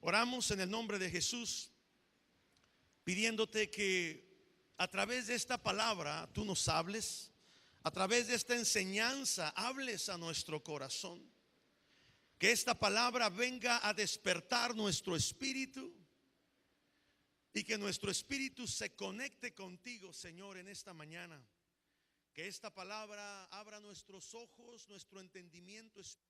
Oramos en el nombre de Jesús, pidiéndote que a través de esta palabra tú nos hables, a través de esta enseñanza hables a nuestro corazón. Que esta palabra venga a despertar nuestro espíritu y que nuestro espíritu se conecte contigo, Señor, en esta mañana. Que esta palabra abra nuestros ojos, nuestro entendimiento espiritual.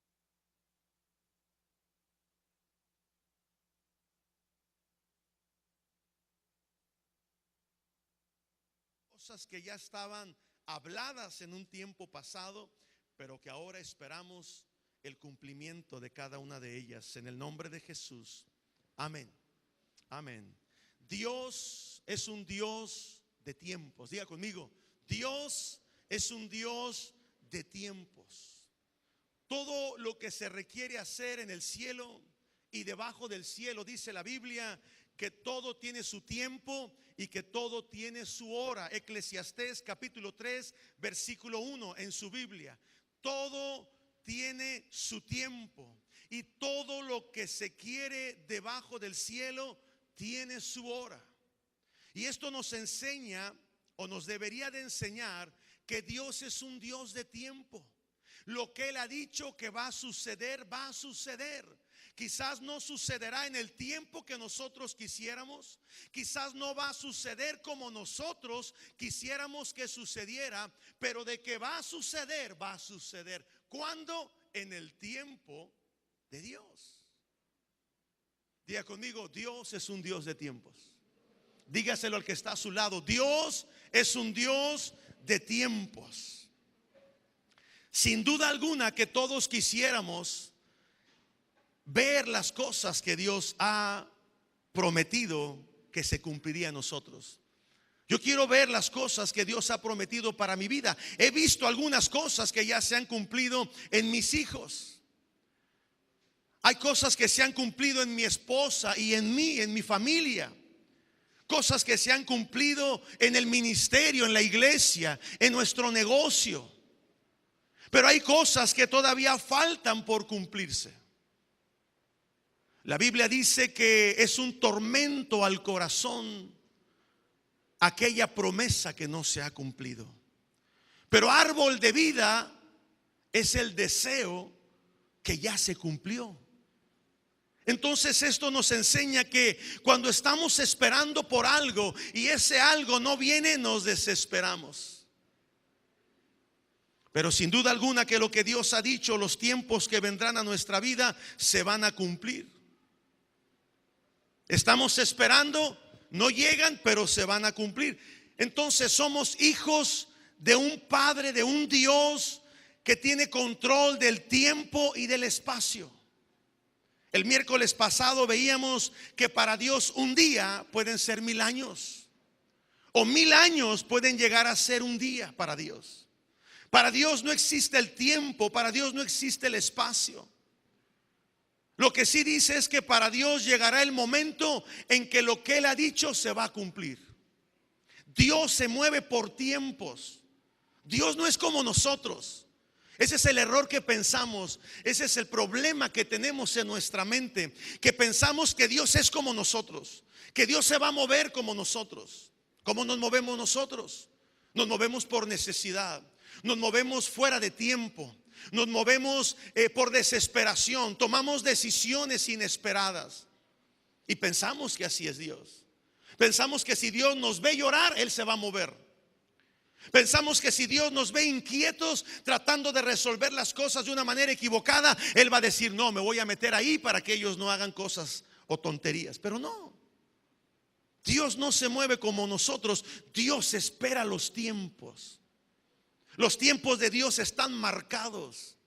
Cosas que ya estaban habladas en un tiempo pasado, pero que ahora esperamos el cumplimiento de cada una de ellas. En el nombre de Jesús. Amén. Amén. Dios es un Dios de tiempos. Diga conmigo, Dios es un Dios de tiempos. Todo lo que se requiere hacer en el cielo y debajo del cielo, dice la Biblia, que todo tiene su tiempo y que todo tiene su hora. Eclesiastés capítulo 3 versículo 1 en su Biblia. Todo tiene su tiempo y todo lo que se quiere debajo del cielo tiene su hora. Y esto nos enseña, o nos debería de enseñar, que Dios es un Dios de tiempo. Lo que Él ha dicho que va a suceder, va a suceder. Quizás no sucederá en el tiempo que nosotros quisiéramos. Quizás no va a suceder como nosotros quisiéramos que sucediera. Pero de que va a suceder, va a suceder. ¿Cuándo? En el tiempo de Dios. Diga conmigo, Dios es un Dios de tiempos. Dígaselo al que está a su lado, Dios es un Dios de tiempos. Sin duda alguna que todos quisiéramos ver las cosas que Dios ha prometido que se cumpliría en nosotros. Yo quiero ver las cosas que Dios ha prometido para mi vida. He visto algunas cosas que ya se han cumplido en mis hijos. Hay cosas que se han cumplido en mi esposa y en mí, en mi familia. Cosas que se han cumplido en el ministerio, en la iglesia, en nuestro negocio. Pero hay cosas que todavía faltan por cumplirse. La Biblia dice que es un tormento al corazón aquella promesa que no se ha cumplido. Pero árbol de vida es el deseo que ya se cumplió. Entonces esto nos enseña que cuando estamos esperando por algo y ese algo no viene, nos desesperamos. Pero sin duda alguna que lo que Dios ha dicho, los tiempos que vendrán a nuestra vida se van a cumplir. Estamos esperando, no llegan, pero se van a cumplir. Entonces somos hijos de un Padre, de un Dios que tiene control del tiempo y del espacio. El miércoles pasado veíamos que para Dios un día pueden ser 1000 años. O 1000 años pueden llegar a ser un día para Dios. Para Dios no existe el tiempo, para Dios no existe el espacio. Lo que sí dice es que para Dios llegará el momento en que lo que Él ha dicho se va a cumplir. Dios se mueve por tiempos. Dios no es como nosotros. Ese es el error que pensamos. Ese es el problema que tenemos en nuestra mente. Que pensamos que Dios es como nosotros. Que Dios se va a mover como nosotros. ¿Cómo nos movemos nosotros? Nos movemos por necesidad. Nos movemos fuera de tiempo. Nos movemos por desesperación. Tomamos decisiones inesperadas. Y pensamos que así es Dios. Pensamos que si Dios nos ve llorar, Él se va a mover. Pensamos que si Dios nos ve inquietos tratando de resolver las cosas de una manera equivocada, Él va a decir, no, me voy a meter ahí para que ellos no hagan cosas o tonterías. Pero no, Dios no se mueve como nosotros. Dios espera los tiempos. Los tiempos de Dios están marcados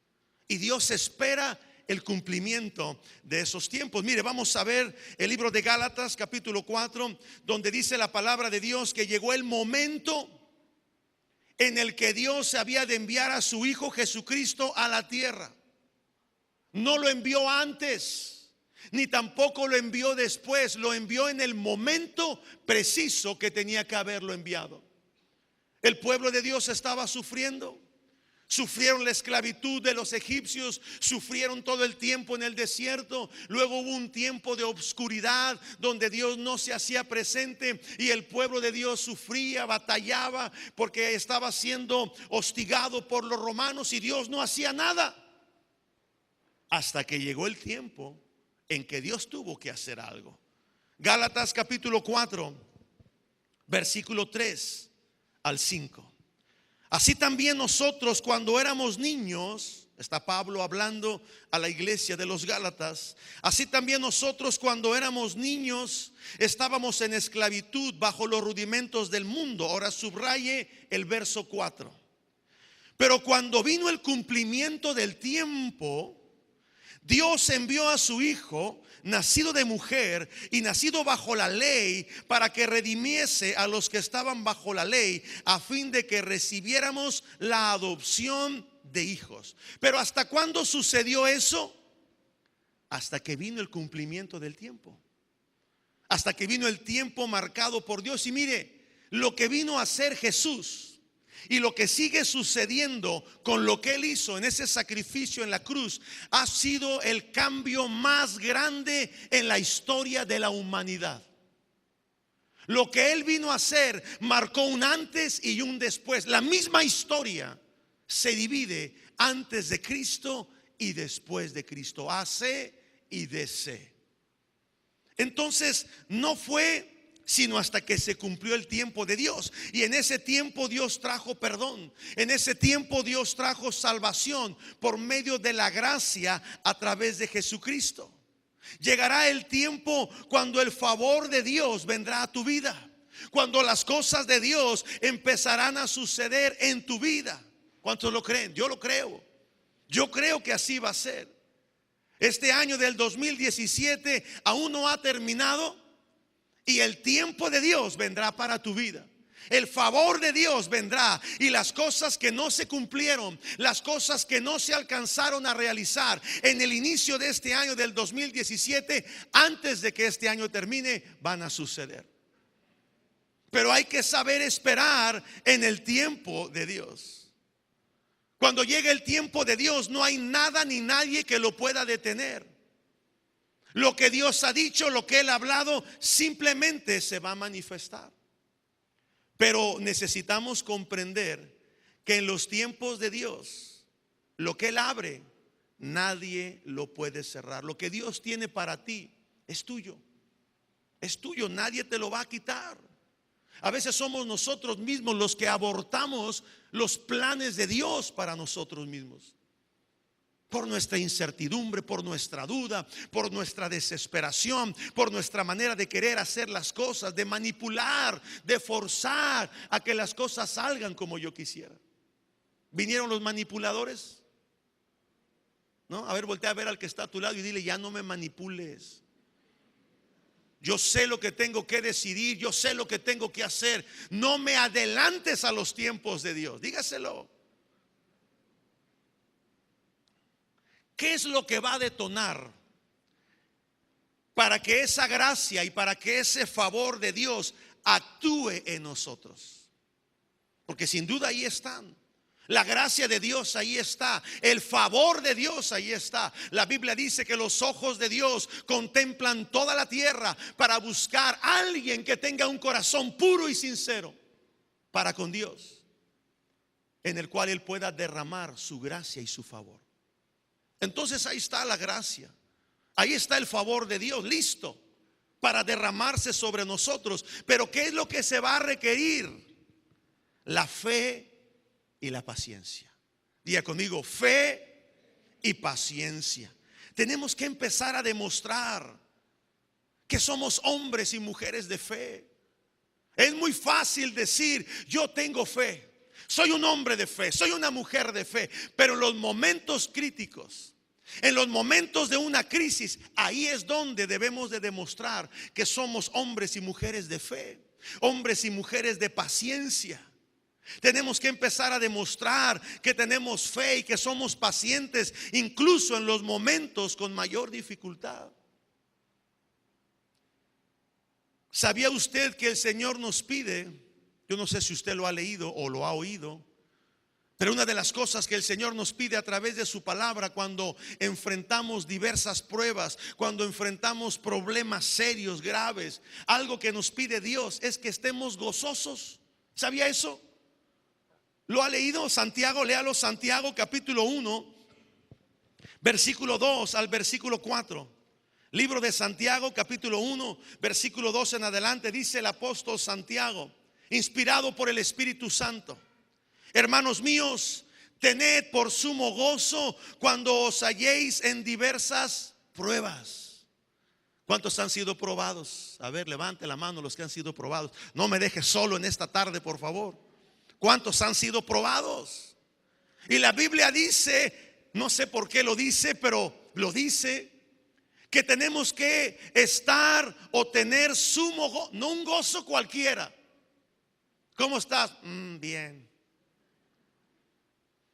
y Dios espera el cumplimiento de esos tiempos. Mire, vamos a ver el libro de Gálatas capítulo 4, donde dice la palabra de Dios que llegó el momento en el que Dios había de enviar a su Hijo Jesucristo a la tierra. No lo envió antes, ni tampoco lo envió después. Lo envió en el momento preciso que tenía que haberlo enviado. El pueblo de Dios estaba sufriendo. Sufrieron la esclavitud de los egipcios, sufrieron todo el tiempo en el desierto. Luego hubo un tiempo de obscuridad donde Dios no se hacía presente y el pueblo de Dios sufría, batallaba porque estaba siendo hostigado por los romanos y Dios no hacía nada. Hasta que llegó el tiempo en que Dios tuvo que hacer algo. Gálatas capítulo 4, versículo 3 al 5. Así también nosotros cuando éramos niños, está Pablo hablando a la iglesia de los Gálatas, así también nosotros cuando éramos niños estábamos en esclavitud bajo los rudimentos del mundo. Ahora subraye el verso 4. Pero cuando vino el cumplimiento del tiempo, Dios envió a su Hijo, nacido de mujer y nacido bajo la ley, para que redimiese a los que estaban bajo la ley, a fin de que recibiéramos la adopción de hijos. Pero ¿hasta cuándo sucedió eso? Hasta que vino el cumplimiento del tiempo. Hasta que vino el tiempo marcado por Dios. Y mire, lo que vino a hacer Jesús y lo que sigue sucediendo con lo que Él hizo en ese sacrificio en la cruz ha sido el cambio más grande en la historia de la humanidad. Lo que Él vino a hacer marcó un antes y un después. La misma historia se divide antes de Cristo y después de Cristo, AC y DC. Entonces no fue sino hasta que se cumplió el tiempo de Dios. Y en ese tiempo Dios trajo perdón. En ese tiempo Dios trajo salvación por medio de la gracia a través de Jesucristo. Llegará el tiempo cuando el favor de Dios vendrá a tu vida, cuando las cosas de Dios empezarán a suceder en tu vida. ¿Cuántos lo creen? Yo lo creo. Yo creo que así va a ser. Este año del 2017 aún no ha terminado. Y el tiempo de Dios vendrá para tu vida. El favor de Dios vendrá. Y las cosas que no se cumplieron, las cosas que no se alcanzaron a realizar en el inicio de este año del 2017, antes de que este año termine, van a suceder. Pero hay que saber esperar en el tiempo de Dios. Cuando llegue el tiempo de Dios, no hay nada ni nadie que lo pueda detener. Lo que Dios ha dicho, lo que Él ha hablado, simplemente se va a manifestar. Pero necesitamos comprender que en los tiempos de Dios, lo que Él abre, nadie lo puede cerrar. Lo que Dios tiene para ti es tuyo. Es tuyo, nadie te lo va a quitar. A veces somos nosotros mismos los que abortamos los planes de Dios para nosotros mismos. Por nuestra incertidumbre, por nuestra duda, por nuestra desesperación, por nuestra manera de querer hacer las cosas, de manipular, de forzar a que las cosas salgan como yo quisiera. ¿Vinieron los manipuladores? ¿No? A ver, voltea a ver al que está a tu lado y dile: ya no me manipules. Yo sé lo que tengo que decidir, yo sé lo que tengo que hacer. No me adelantes a los tiempos de Dios. Dígaselo. ¿Qué es lo que va a detonar para que esa gracia y para que ese favor de Dios actúe en nosotros? Porque sin duda ahí están. La gracia de Dios ahí está. El favor de Dios ahí está. La Biblia dice que los ojos de Dios contemplan toda la tierra para buscar a alguien que tenga un corazón puro y sincero para con Dios, en el cual Él pueda derramar su gracia y su favor. Entonces ahí está la gracia. Ahí está el favor de Dios listo para derramarse sobre nosotros. Pero ¿qué es lo que se va a requerir? La fe y la paciencia. Diga conmigo: fe y paciencia. Tenemos que empezar a demostrar que somos hombres y mujeres de fe. Es muy fácil decir: yo tengo fe, soy un hombre de fe, soy una mujer de fe. Pero en los momentos críticos, en los momentos de una crisis, ahí es donde debemos de demostrar que somos hombres y mujeres de fe, hombres y mujeres de paciencia. Tenemos que empezar a demostrar que tenemos fe y que somos pacientes, incluso en los momentos con mayor dificultad. ¿Sabía usted que el Señor nos pide? Yo no sé si usted lo ha leído o lo ha oído, Pero una de las cosas que el Señor nos pide a través de su palabra cuando enfrentamos diversas pruebas, cuando enfrentamos problemas serios, graves, algo que nos pide Dios es que estemos gozosos. ¿Sabía eso? ¿Lo ha leído Santiago? Léalo, Santiago capítulo 1, versículo 2 al versículo 4. Libro de Santiago capítulo 1, versículo 2 en adelante, dice el apóstol Santiago, inspirado por el Espíritu Santo: hermanos míos, tened por sumo gozo cuando os halléis en diversas pruebas. ¿Cuántos han sido probados? A ver, levante la mano los que han sido probados. No me dejes solo en esta tarde, por favor. ¿Cuántos han sido probados? Y la Biblia dice, no sé por qué lo dice, pero lo dice, que tenemos que estar o tener sumo gozo, no un gozo cualquiera. ¿Cómo estás? Bien.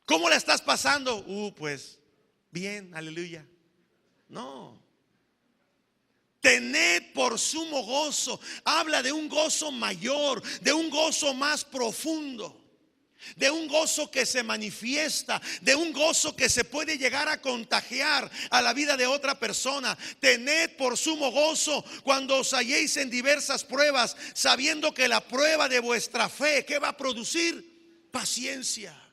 ¿Cómo la estás pasando? Pues bien, aleluya. No. Tened por sumo gozo. Habla de un gozo mayor, de un gozo más profundo, de un gozo que se manifiesta, de un gozo que se puede llegar a contagiar a la vida de otra persona. Tened por sumo gozo cuando os halléis en diversas pruebas, sabiendo que la prueba de vuestra fe, ¿qué va a producir? Paciencia.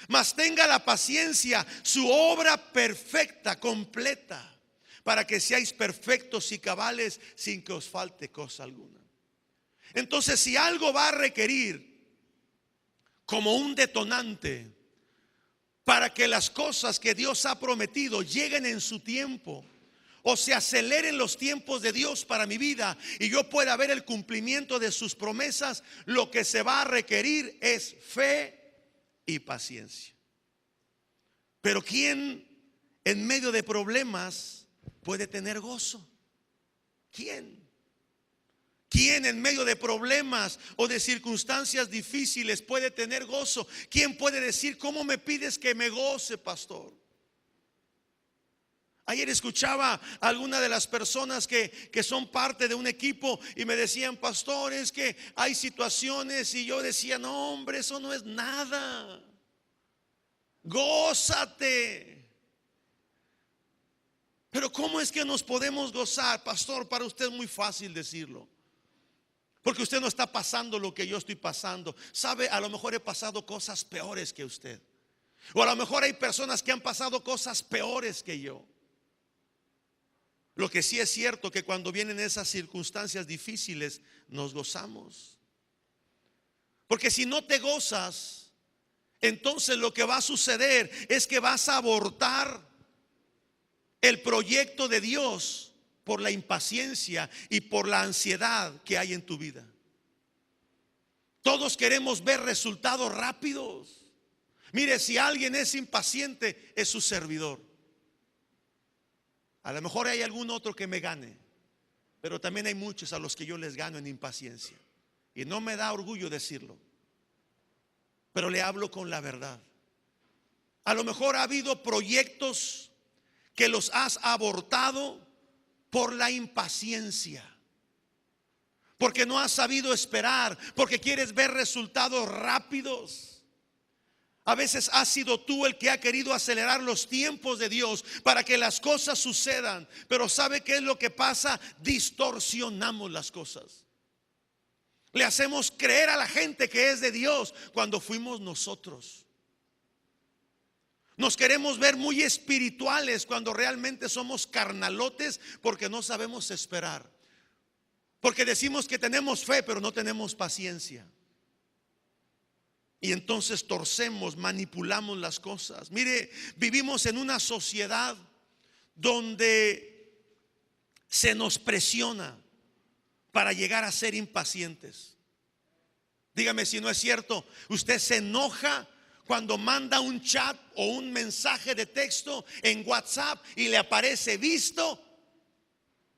Mas tenga la paciencia su obra perfecta, completa, para que seáis perfectos y cabales sin que os falte cosa alguna. Entonces, si algo va a requerir como un detonante para que las cosas que Dios ha prometido lleguen en su tiempo, o se aceleren los tiempos de Dios para mi vida y yo pueda ver el cumplimiento de sus promesas, lo que se va a requerir es fe y paciencia. Pero ¿quién en medio de problemas puede tener gozo? ¿Quién? ¿Quién en medio de problemas o de circunstancias difíciles puede tener gozo? ¿Quién puede decir, cómo me pides que me goce, pastor? Ayer escuchaba a alguna de las personas que son parte de un equipo y me decían, pastor, es que hay situaciones, y yo decía, no, hombre, eso no es nada. Gózate. Pero ¿cómo es que nos podemos gozar? Pastor, para usted es muy fácil decirlo, porque usted no está pasando lo que yo estoy pasando. Sabe, a lo mejor he pasado cosas peores que usted, o a lo mejor hay personas que han pasado cosas peores que yo. Lo que sí es cierto que cuando vienen esas circunstancias difíciles nos gozamos, porque si no te gozas, entonces lo que va a suceder es que vas a abortar el proyecto de Dios por la impaciencia y por la ansiedad que hay en tu vida. Todos queremos ver resultados rápidos. Mire, si alguien es impaciente, es su servidor. A lo mejor hay algún otro que me gane, pero también hay muchos a los que yo les gano en impaciencia. Y no me da orgullo decirlo, pero le hablo con la verdad. A lo mejor ha habido proyectos que los has abortado por la impaciencia, porque no has sabido esperar, porque quieres ver resultados rápidos. A veces has sido tú el que ha querido acelerar los tiempos de Dios para que las cosas sucedan, pero ¿sabe qué es lo que pasa? Distorsionamos las cosas. Le hacemos creer a la gente que es de Dios cuando fuimos nosotros. Nos queremos ver muy espirituales cuando realmente somos carnalotes, porque no sabemos esperar, porque decimos que tenemos fe pero no tenemos paciencia. Y entonces torcemos, manipulamos las cosas. Mire, vivimos en una sociedad donde se nos presiona para llegar a ser impacientes. Dígame si no es cierto. Usted se enoja cuando manda un chat o un mensaje de texto en WhatsApp y le aparece visto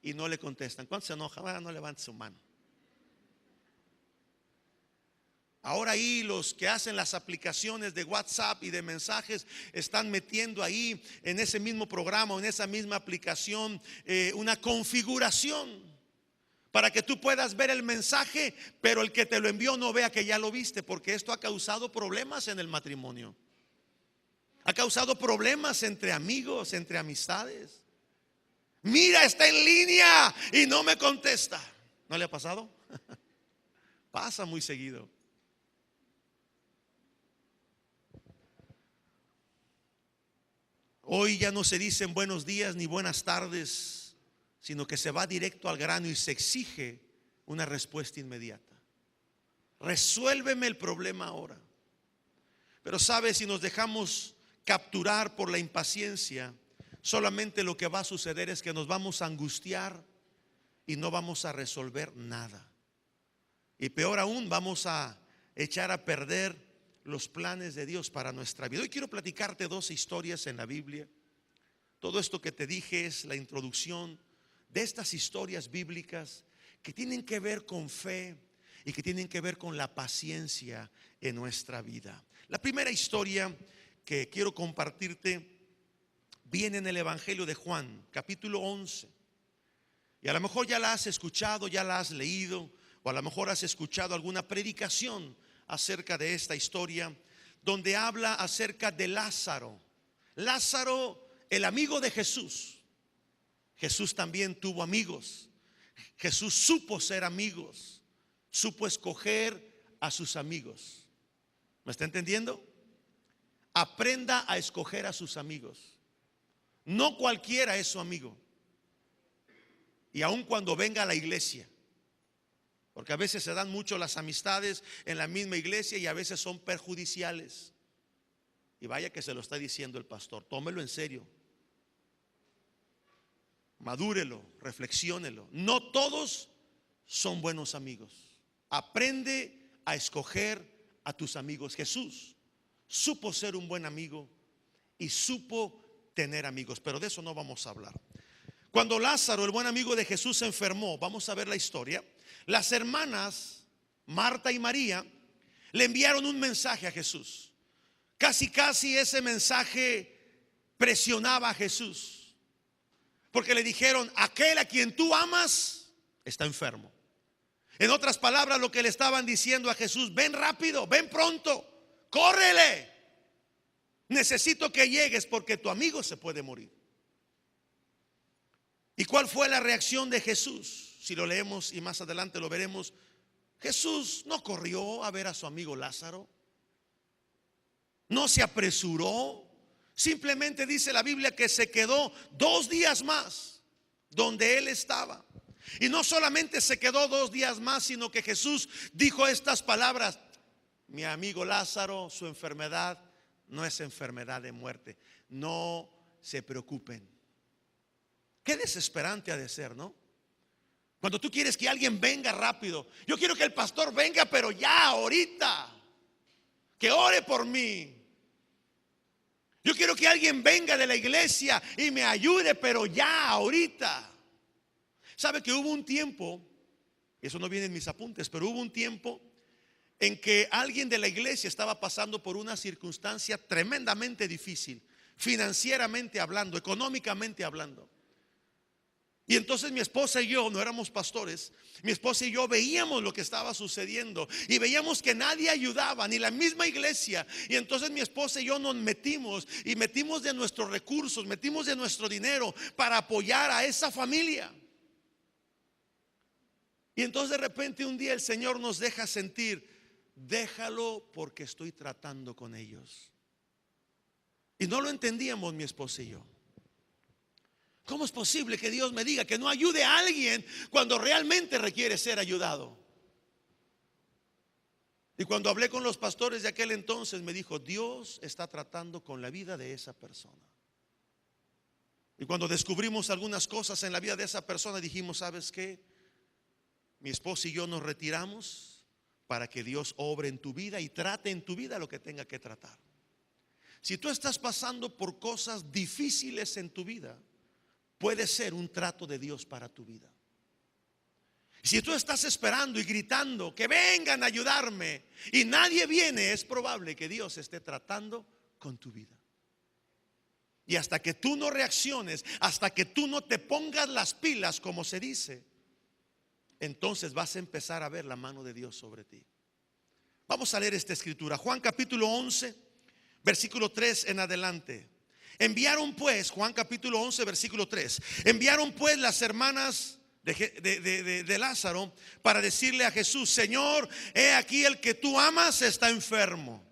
y no le contestan. ¿Cuánto se enoja? No levante su mano. Ahora ahí los que hacen las aplicaciones de WhatsApp y de mensajes están metiendo ahí en ese mismo programa o en esa misma aplicación una configuración para que tú puedas ver el mensaje, pero el que te lo envió no vea que ya lo viste, porque esto ha causado problemas en el matrimonio. Ha causado problemas entre amigos, entre amistades. Mira, está en línea y no me contesta. ¿No le ha pasado? Pasa muy seguido. Hoy ya no se dicen buenos días ni buenas tardes, sino que se va directo al grano y se exige una respuesta inmediata. Resuélveme el problema ahora. Pero sabes, si nos dejamos capturar por la impaciencia, solamente lo que va a suceder es que nos vamos a angustiar y no vamos a resolver nada. Y peor aún, vamos a echar a perder los planes de Dios para nuestra vida. Hoy quiero platicarte dos historias en la Biblia. Todo esto que te dije es la introducción de estas historias bíblicas que tienen que ver con fe y que tienen que ver con la paciencia en nuestra vida. La primera historia que quiero compartirte viene en el Evangelio de Juan, capítulo 11. Y a lo mejor ya la has escuchado, ya la has leído, o a lo mejor has escuchado alguna predicación acerca de esta historia, donde habla acerca de Lázaro. Lázaro, el amigo de Jesús. Jesús también tuvo amigos. Jesús supo ser amigos, supo escoger a sus amigos. ¿Me está entendiendo? Aprenda a escoger a sus amigos. No cualquiera es su amigo. Y aun cuando venga a la iglesia, porque a veces se dan mucho las amistades en la misma iglesia y a veces son perjudiciales. Y vaya que se lo está diciendo el pastor. Tómelo en serio. Madúrelo, reflexiónelo. No todos son buenos amigos. Aprende a escoger a tus amigos. Jesús supo ser un buen amigo y supo tener amigos, pero de eso no vamos a hablar. Cuando Lázaro, el buen amigo de Jesús, se enfermó, vamos a ver la historia. Las hermanas Marta y María le enviaron un mensaje a Jesús. Casi ese mensaje presionaba a Jesús, porque le dijeron: aquel a quien tú amas está enfermo. En otras palabras, lo que le estaban diciendo a Jesús: ven rápido, ven pronto, córrele, necesito que llegues porque tu amigo se puede morir. ¿Y cuál fue la reacción de Jesús? Si lo leemos y más adelante lo veremos, Jesús no corrió a ver a su amigo Lázaro, no se apresuró. Simplemente dice la Biblia que se quedó 2 días más donde él estaba. Y no solamente se quedó 2 días más, sino que Jesús dijo estas palabras: mi amigo Lázaro, su enfermedad no es enfermedad de muerte, no se preocupen. Qué desesperante ha de ser, ¿no? Cuando tú quieres que alguien venga rápido. Yo quiero que el pastor venga, pero ya, ahorita. Que ore por mí. Yo quiero que alguien venga de la iglesia y me ayude, pero ya, ahorita. ¿Sabe que hubo un tiempo, eso no viene en mis apuntes, pero hubo un tiempo en que alguien de la iglesia estaba pasando por una circunstancia tremendamente difícil, financieramente hablando, económicamente hablando? Y entonces mi esposa y yo, no éramos pastores, mi esposa y yo veíamos lo que estaba sucediendo y veíamos que nadie ayudaba, ni la misma iglesia. Y entonces mi esposa y yo nos metimos de nuestros recursos, metimos de nuestro dinero para apoyar a esa familia. Y entonces de repente un día el Señor nos deja sentir: déjalo porque estoy tratando con ellos. Y no lo entendíamos mi esposa y yo. ¿Cómo es posible que Dios me diga que no ayude a alguien cuando realmente requiere ser ayudado? Y cuando hablé con los pastores de aquel entonces, me dijo: Dios está tratando con la vida de esa persona. Y cuando descubrimos algunas cosas en la vida de esa persona, dijimos: ¿sabes qué? Mi esposa y yo nos retiramos para que Dios obre en tu vida y trate en tu vida lo que tenga que tratar. Si tú estás pasando por cosas difíciles en tu vida, puede ser un trato de Dios para tu vida. Si tú estás esperando y gritando que vengan a ayudarme y nadie viene, es probable que Dios esté tratando con tu vida. Y hasta que tú no reacciones, hasta que tú no te pongas las pilas, como se dice, entonces vas a empezar a ver la mano de Dios sobre ti. Vamos a leer esta escritura, Juan capítulo 11, versículo 3 en adelante. Enviaron pues, Juan capítulo 11, versículo 3, enviaron pues las hermanas de Lázaro para decirle a Jesús: Señor, he aquí el que tú amas está enfermo.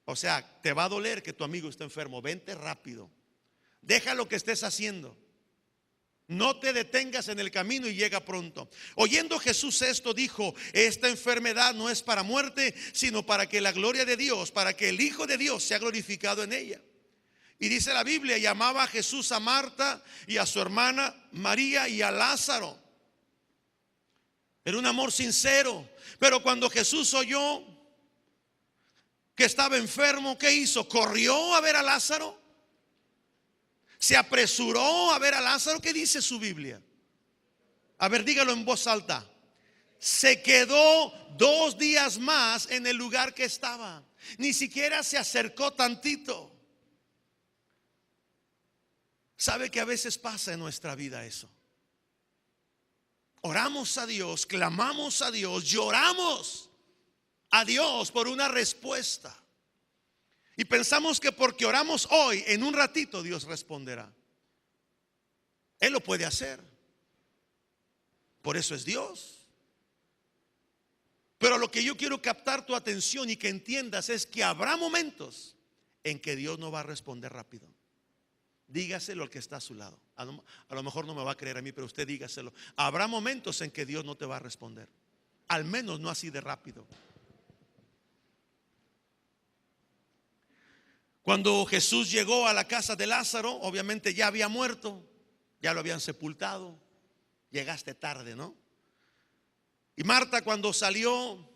O sea, te va a doler que tu amigo esté enfermo. Vente rápido, deja lo que estés haciendo, no te detengas en el camino y llega pronto. Oyendo Jesús esto, dijo: esta enfermedad no es para muerte, sino para que la gloria de Dios, para que el Hijo de Dios sea glorificado en ella. Y dice la Biblia: llamaba a Jesús a Marta y a su hermana María y a Lázaro. Era un amor sincero. Pero cuando Jesús oyó que estaba enfermo, ¿qué hizo? Corrió a ver a Lázaro. Se apresuró a ver a Lázaro. ¿Qué dice su Biblia? A ver, dígalo en voz alta. Se quedó 2 días más en el lugar que estaba. Ni siquiera se acercó tantito. ¿Sabe que a veces pasa en nuestra vida eso? Oramos a Dios, clamamos a Dios, lloramos a Dios por una respuesta. Y pensamos que porque oramos hoy, en un ratito Dios responderá. Él lo puede hacer. Por eso es Dios. Pero lo que yo quiero captar tu atención y que entiendas es que habrá momentos en que Dios no va a responder rápido. Dígaselo al que está a su lado. A lo mejor no me va a creer a mí, pero usted dígaselo. Habrá momentos en que Dios no te va a responder. Al menos no así de rápido. Cuando Jesús llegó a la casa de Lázaro, obviamente ya había muerto, ya lo habían sepultado. Llegaste tarde, ¿no? Y Marta, cuando salió,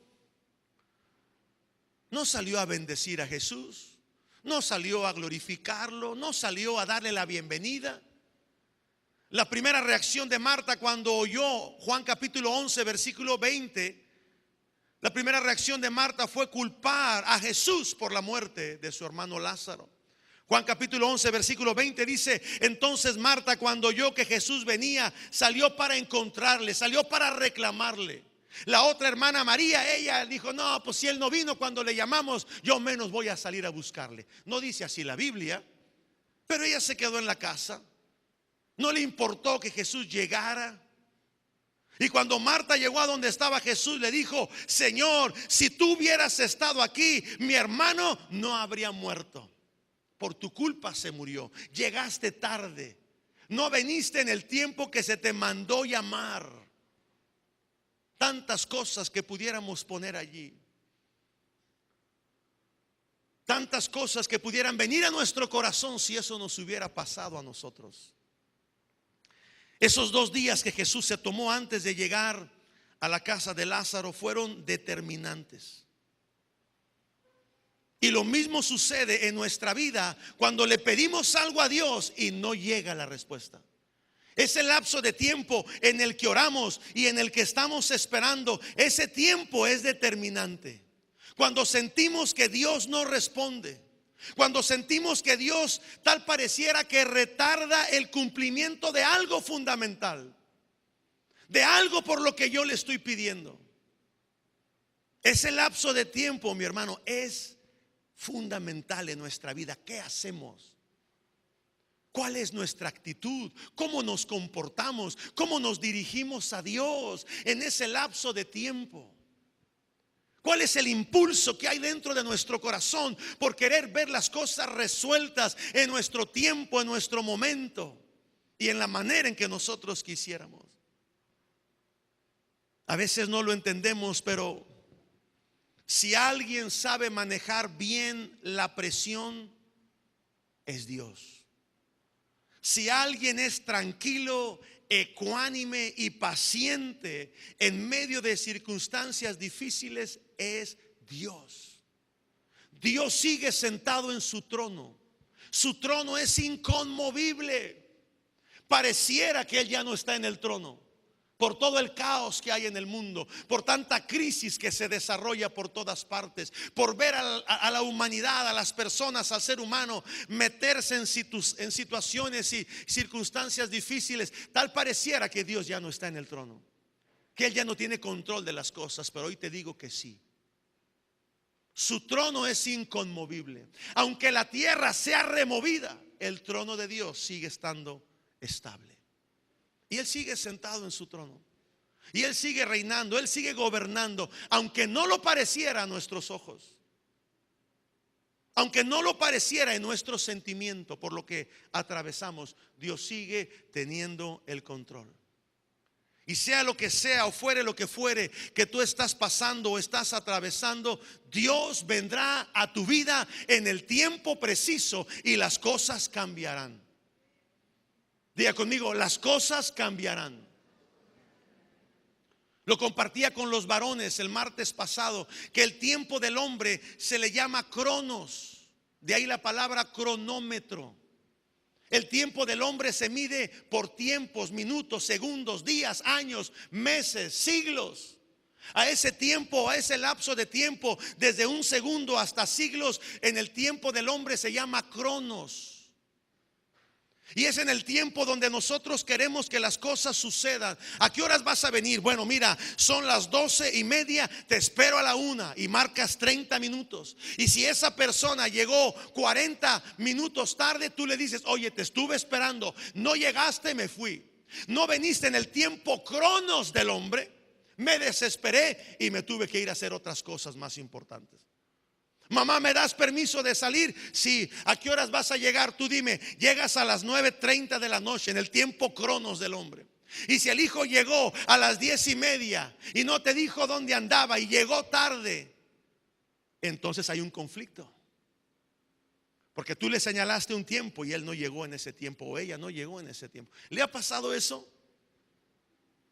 no salió a bendecir a Jesús, no salió a glorificarlo, no salió a darle la bienvenida. La primera reacción de Marta cuando oyó Juan capítulo 11, versículo 20, la primera reacción de Marta fue culpar a Jesús por la muerte de su hermano Lázaro. Juan capítulo 11, versículo 20 dice: entonces Marta, cuando oyó que Jesús venía, salió para encontrarle, salió para reclamarle. La otra hermana María, ella dijo: no, pues si él no vino cuando le llamamos, yo menos voy a salir a buscarle. No dice así la Biblia, pero ella se quedó en la casa. No le importó que Jesús llegara. Y cuando Marta llegó a donde estaba Jesús, le dijo: Señor, si tú hubieras estado aquí, mi hermano no habría muerto. Por tu culpa se murió. Llegaste tarde. No viniste en el tiempo que se te mandó llamar. Tantas cosas que pudiéramos poner allí. Tantas cosas que pudieran venir a nuestro corazón si eso nos hubiera pasado a nosotros. Esos 2 días que Jesús se tomó antes de llegar a la casa de Lázaro fueron determinantes. Y lo mismo sucede en nuestra vida cuando le pedimos algo a Dios y no llega la respuesta. Ese lapso de tiempo en el que oramos y en el que estamos esperando, ese tiempo es determinante. Cuando sentimos que Dios no responde, cuando sentimos que Dios tal pareciera que retarda el cumplimiento de algo fundamental, de algo por lo que yo le estoy pidiendo. Ese lapso de tiempo, mi hermano, es fundamental en nuestra vida. ¿Qué hacemos? ¿Cuál es nuestra actitud? ¿Cómo nos comportamos? ¿Cómo nos dirigimos a Dios en ese lapso de tiempo? ¿Cuál es el impulso que hay dentro de nuestro corazón por querer ver las cosas resueltas en nuestro tiempo, en nuestro momento y en la manera en que nosotros quisiéramos? A veces no lo entendemos, pero si alguien sabe manejar bien la presión, es Dios. Si alguien es tranquilo, ecuánime y paciente en medio de circunstancias difíciles, es Dios. Dios sigue sentado en su trono. Su trono es inconmovible. Pareciera que Él ya no está en el trono, por todo el caos que hay en el mundo, por tanta crisis que se desarrolla por todas partes, por ver a la humanidad, a las personas, al ser humano meterse en situaciones y circunstancias difíciles. Tal pareciera que Dios ya no está en el trono, que Él ya no tiene control de las cosas, pero hoy te digo que sí. Su trono es inconmovible. Aunque la tierra sea removida, el trono de Dios sigue estando estable. Y Él sigue sentado en su trono. Y Él sigue reinando, Él sigue gobernando, aunque no lo pareciera a nuestros ojos. Aunque no lo pareciera en nuestro sentimiento por lo que atravesamos, Dios sigue teniendo el control. Y sea lo que sea o fuere lo que fuere que tú estás pasando o estás atravesando, Dios vendrá a tu vida en el tiempo preciso y las cosas cambiarán. Diga conmigo, las cosas cambiarán. Lo compartía con los varones el martes pasado, que el tiempo del hombre se le llama cronos. De ahí la palabra cronómetro. El tiempo del hombre se mide por tiempos, minutos, segundos, días, años, meses, siglos. A ese tiempo, a ese lapso de tiempo, desde un segundo hasta siglos, en el tiempo del hombre se llama cronos. Y es en el tiempo donde nosotros queremos que las cosas sucedan. ¿A qué horas vas a venir? Bueno, mira, son las 12:30, te espero a la 1 y marcas 30 minutos. Y si esa persona llegó 40 minutos tarde, tú le dices, oye, te estuve esperando, no llegaste, me fui. No veniste en el tiempo cronos del hombre, me desesperé y me tuve que ir a hacer otras cosas más importantes. Mamá, ¿me das permiso de salir? Sí. ¿A qué horas vas a llegar? Tú dime. Llegas a las 9:30 de la noche, en el tiempo cronos del hombre. Y si el hijo llegó a las 10:30 y no te dijo dónde andaba y llegó tarde, entonces hay un conflicto. Porque tú le señalaste un tiempo y él no llegó en ese tiempo, o ella no llegó en ese tiempo. ¿Le ha pasado eso?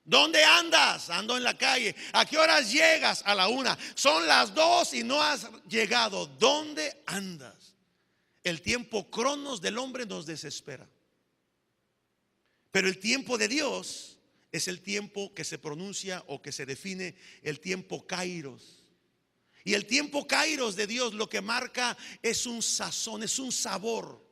¿Dónde andas? Ando en la calle. ¿A qué horas llegas? A la 1. Son las 2 y no has llegado. ¿Dónde andas? El tiempo cronos del hombre nos desespera. Pero el tiempo de Dios es el tiempo que se pronuncia o que se define el tiempo kairos. Y el tiempo kairos de Dios lo que marca es un sazón, es un sabor.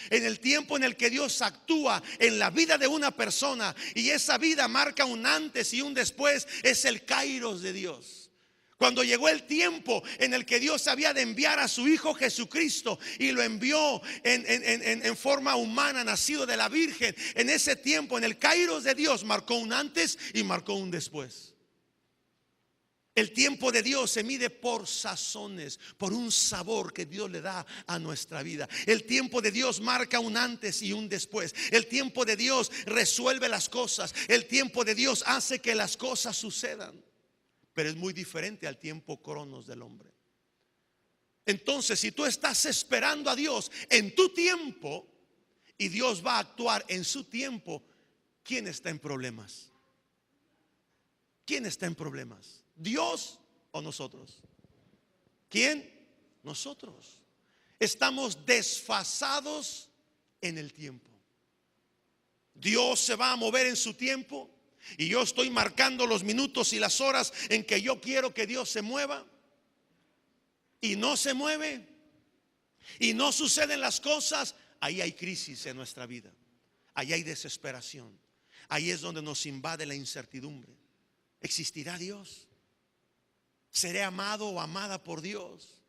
En el tiempo en el que Dios actúa en la vida de una persona y esa vida marca un antes y un después, es el kairos de Dios. Cuando llegó el tiempo en el que Dios había de enviar a su Hijo Jesucristo y lo envió en forma humana, nacido de la Virgen, en ese tiempo, en el kairos de Dios, marcó un antes y marcó un después. El tiempo de Dios se mide por sazones, por un sabor que Dios le da a nuestra vida. El tiempo de Dios marca un antes y un después. El tiempo de Dios resuelve las cosas. El tiempo de Dios hace que las cosas sucedan. Pero es muy diferente al tiempo cronos del hombre. Entonces, si tú estás esperando a Dios en tu tiempo y Dios va a actuar en su tiempo, ¿quién está en problemas? ¿Quién está en problemas? ¿Dios o nosotros? ¿Quién? Nosotros. Estamos desfasados en el tiempo. Dios se va a mover en su tiempo y yo estoy marcando los minutos y las horas en que yo quiero que Dios se mueva y no se mueve y no suceden las cosas. Ahí hay crisis en nuestra vida. Ahí hay desesperación. Ahí es donde nos invade la incertidumbre. ¿Existirá Dios? ¿Seré amado o amada por Dios?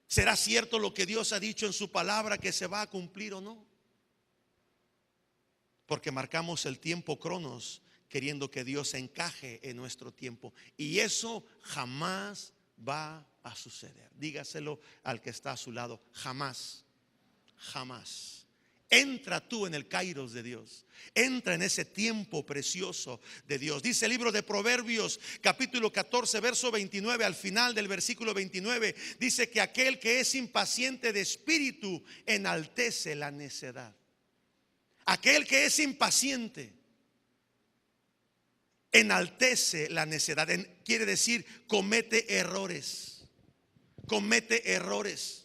¿Será cierto lo que Dios ha dicho en su palabra que se va a cumplir o no? Porque marcamos el tiempo cronos queriendo que Dios encaje en nuestro tiempo. Y eso jamás va a suceder. Dígaselo al que está a su lado. Jamás, jamás. Entra tú en el kairos de Dios. Entra en ese tiempo precioso de Dios. Dice el libro de Proverbios capítulo 14 verso 29, al final del versículo 29, dice que aquel que es impaciente de espíritu enaltece la necedad. Aquel que es impaciente enaltece la necedad. Quiere decir comete errores. Comete errores.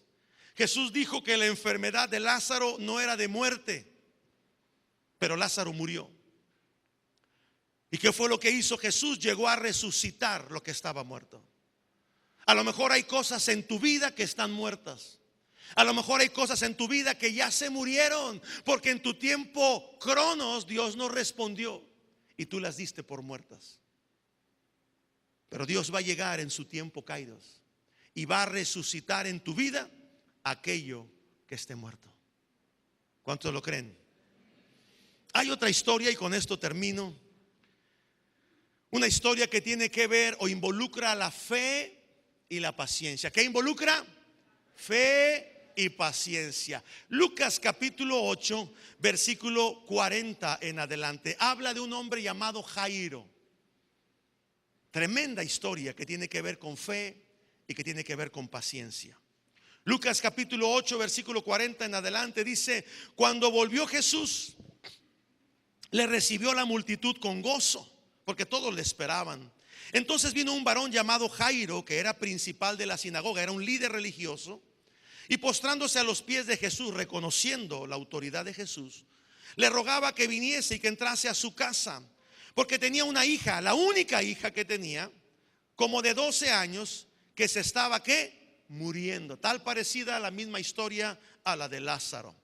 Jesús dijo que la enfermedad de Lázaro no era de muerte, pero Lázaro murió. ¿Y qué fue lo que hizo Jesús? Llegó a resucitar lo que estaba muerto. A lo mejor hay cosas en tu vida que están muertas. A lo mejor hay cosas en tu vida que ya se murieron, porque en tu tiempo cronos Dios no respondió. y tú las diste por muertas. Pero Dios va a llegar en su tiempo, Kairos, y va a resucitar en tu vida aquello que esté muerto. ¿Cuántos lo creen? Hay otra historia, y con esto termino. Una historia que tiene que ver o involucra la fe y la paciencia. ¿Qué involucra? Fe y paciencia. Lucas capítulo 8, versículo 40 en adelante. Habla de un hombre llamado Jairo. Tremenda historia que tiene que ver con fe y que tiene que ver con paciencia. Lucas capítulo 8, versículo 40 en adelante dice: cuando volvió Jesús, le recibió la multitud con gozo, porque todos le esperaban. Entonces vino un varón llamado Jairo, que era principal de la sinagoga, era un líder religioso, y postrándose a los pies de Jesús, reconociendo la autoridad de Jesús, le rogaba que viniese y que entrase a su casa, porque tenía una hija, la única hija que tenía, como de 12 años, que se estaba ¿qué? Muriendo. Tal parecida a la misma historia a la de Lázaro.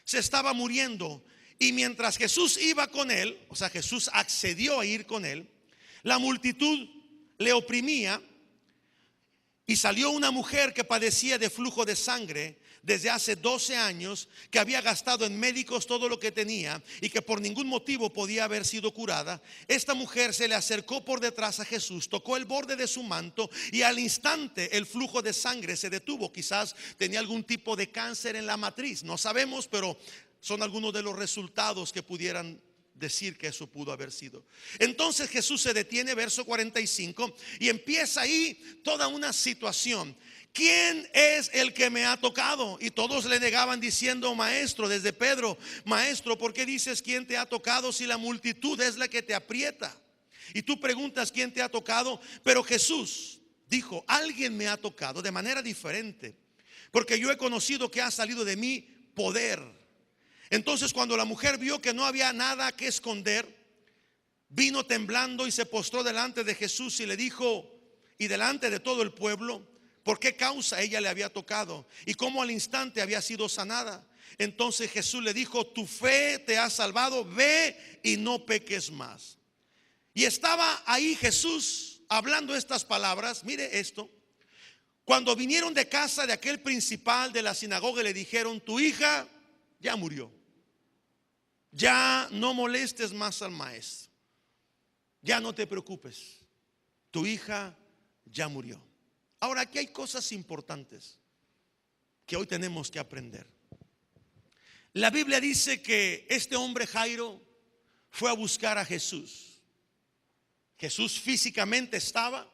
Se estaba muriendo. Y mientras Jesús iba con él, o sea, Jesús accedió a ir con él, la multitud le oprimía, y salió una mujer que padecía de flujo de sangre desde hace 12 años, que había gastado en médicos todo lo que tenía y que por ningún motivo podía haber sido curada. Esta mujer se le acercó por detrás a Jesús, tocó el borde de su manto y al instante el flujo de sangre se detuvo. Quizás tenía algún tipo de cáncer en la matriz, no sabemos, pero son algunos de los resultados que pudieran decir que eso pudo haber sido. Entonces Jesús se detiene, verso 45, y empieza ahí toda una situación. ¿Quién es el que me ha tocado? Y todos le negaban diciendo: maestro, desde Pedro, maestro, ¿por qué dices quién te ha tocado si la multitud es la que te aprieta? Y tú preguntas quién te ha tocado. Pero Jesús dijo: alguien me ha tocado de manera diferente, porque yo he conocido que ha salido de mí poder. Entonces cuando la mujer vio que no había nada que esconder, vino temblando y se postró delante de Jesús y le dijo, y delante de todo el pueblo, por qué causa ella le había tocado y cómo al instante había sido sanada. Entonces Jesús le dijo: tu fe te ha salvado, ve y no peques más. Y estaba ahí Jesús hablando estas palabras. Mire esto: cuando vinieron de casa de aquel principal de la sinagoga, le dijeron: tu hija ya murió, ya no molestes más al maestro, ya no te preocupes, tu hija ya murió. Ahora, aquí hay cosas importantes que hoy tenemos que aprender. La Biblia dice que este hombre Jairo fue a buscar a Jesús. Jesús físicamente estaba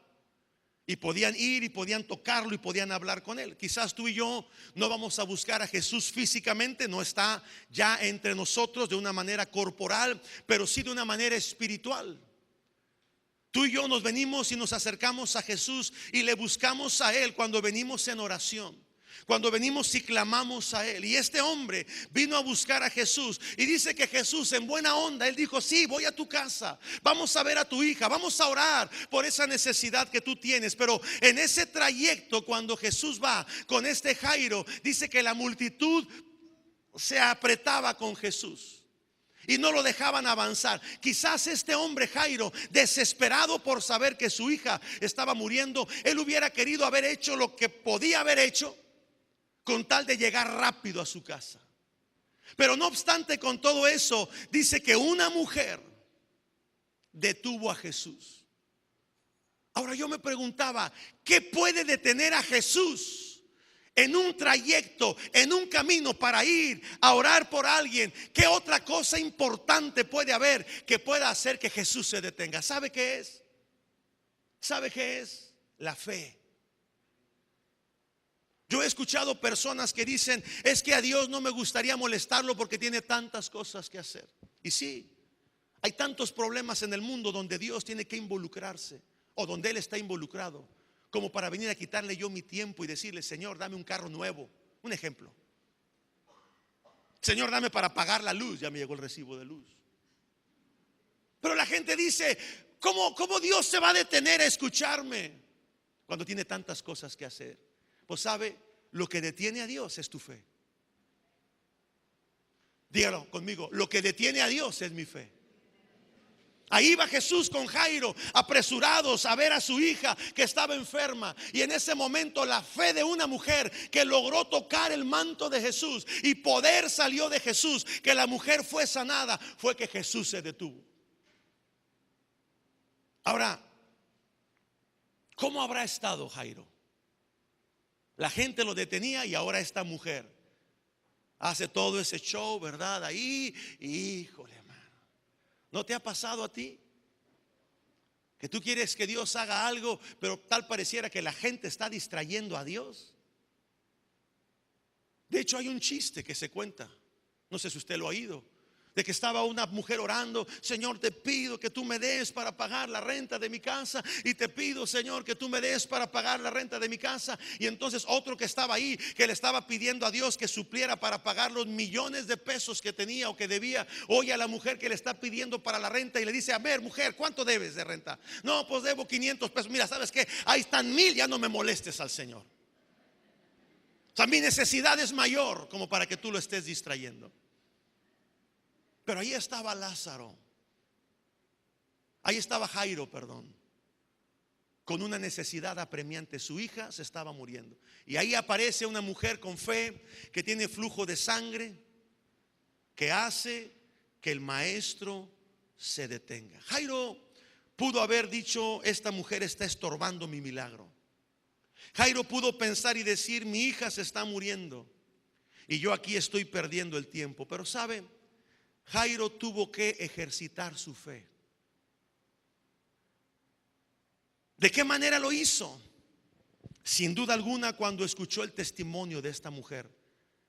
y podían ir y podían tocarlo y podían hablar con él. Quizás tú y yo no vamos a buscar a Jesús físicamente, no está ya entre nosotros de una manera corporal, pero sí de una manera espiritual. Tú y yo nos venimos y nos acercamos a Jesús y le buscamos a Él cuando venimos en oración, cuando venimos y clamamos a Él. Y este hombre vino a buscar a Jesús y dice que Jesús en buena onda, Él dijo: sí, voy a tu casa, vamos a ver a tu hija, vamos a orar por esa necesidad que tú tienes. Pero en ese trayecto, cuando Jesús va con este Jairo, dice que la multitud se apretaba con Jesús y no lo dejaban avanzar. Quizás este hombre Jairo, desesperado por saber que su hija estaba muriendo, él hubiera querido haber hecho lo que podía haber hecho con tal de llegar rápido a su casa. Pero no obstante, con todo eso, dice que una mujer detuvo a Jesús. Ahora yo me preguntaba, ¿qué puede detener a Jesús en un trayecto, en un camino para ir a orar por alguien? ¿Qué otra cosa importante puede haber que pueda hacer que Jesús se detenga? ¿Sabe qué es? ¿Sabe qué es? La fe. Yo he escuchado personas que dicen: es que a Dios no me gustaría molestarlo porque tiene tantas cosas que hacer. Y sí, hay tantos problemas en el mundo donde Dios tiene que involucrarse, o donde Él está involucrado, como para venir a quitarle yo mi tiempo y decirle: Señor, dame un carro nuevo. Un ejemplo: Señor, dame para pagar la luz, ya me llegó el recibo de luz. Pero la gente dice: ¿cómo Dios se va a detener a escucharme cuando tiene tantas cosas que hacer? Pues sabe, lo que detiene a Dios es tu fe. Dígalo conmigo: lo que detiene a Dios es mi fe. Ahí va Jesús con Jairo, apresurados a ver a su hija que estaba enferma. Y en ese momento la fe de una mujer que logró tocar el manto de Jesús y poder salió de Jesús, que la mujer fue sanada, fue que Jesús se detuvo. Ahora, ¿cómo habrá estado Jairo? La gente lo detenía y ahora esta mujer hace todo ese show, ¿verdad? Ahí, híjole, hermano. ¿No te ha pasado a ti? Que tú quieres que Dios haga algo, pero tal pareciera que la gente está distrayendo a Dios. De hecho, hay un chiste que se cuenta, no sé si usted lo ha oído, de que estaba una mujer orando: Señor, te pido que tú me des para pagar la renta de mi casa, y te pido, Señor, que tú me des para pagar la renta de mi casa. Y entonces otro que estaba ahí, que le estaba pidiendo a Dios que supliera para pagar los millones de pesos que tenía o que debía, oye a la mujer que le está pidiendo para la renta y le dice: a ver, mujer, ¿cuánto debes de renta? No, pues debo 500 pesos. Mira, ¿sabes qué? Ahí están 1000, ya no me molestes al Señor. O sea, mi necesidad es mayor como para que tú lo estés distrayendo. Pero ahí estaba Lázaro, ahí estaba Jairo, perdón, con una necesidad apremiante. Su hija se estaba muriendo. Y ahí aparece una mujer con fe que tiene flujo de sangre, que hace que el maestro se detenga. Jairo pudo haber dicho: esta mujer está estorbando mi milagro. Jairo pudo pensar y decir: mi hija se está muriendo y yo aquí estoy perdiendo el tiempo. Pero ¿sabe? Jairo tuvo que ejercitar su fe. ¿De qué manera lo hizo? Sin duda alguna, cuando escuchó el testimonio de esta mujer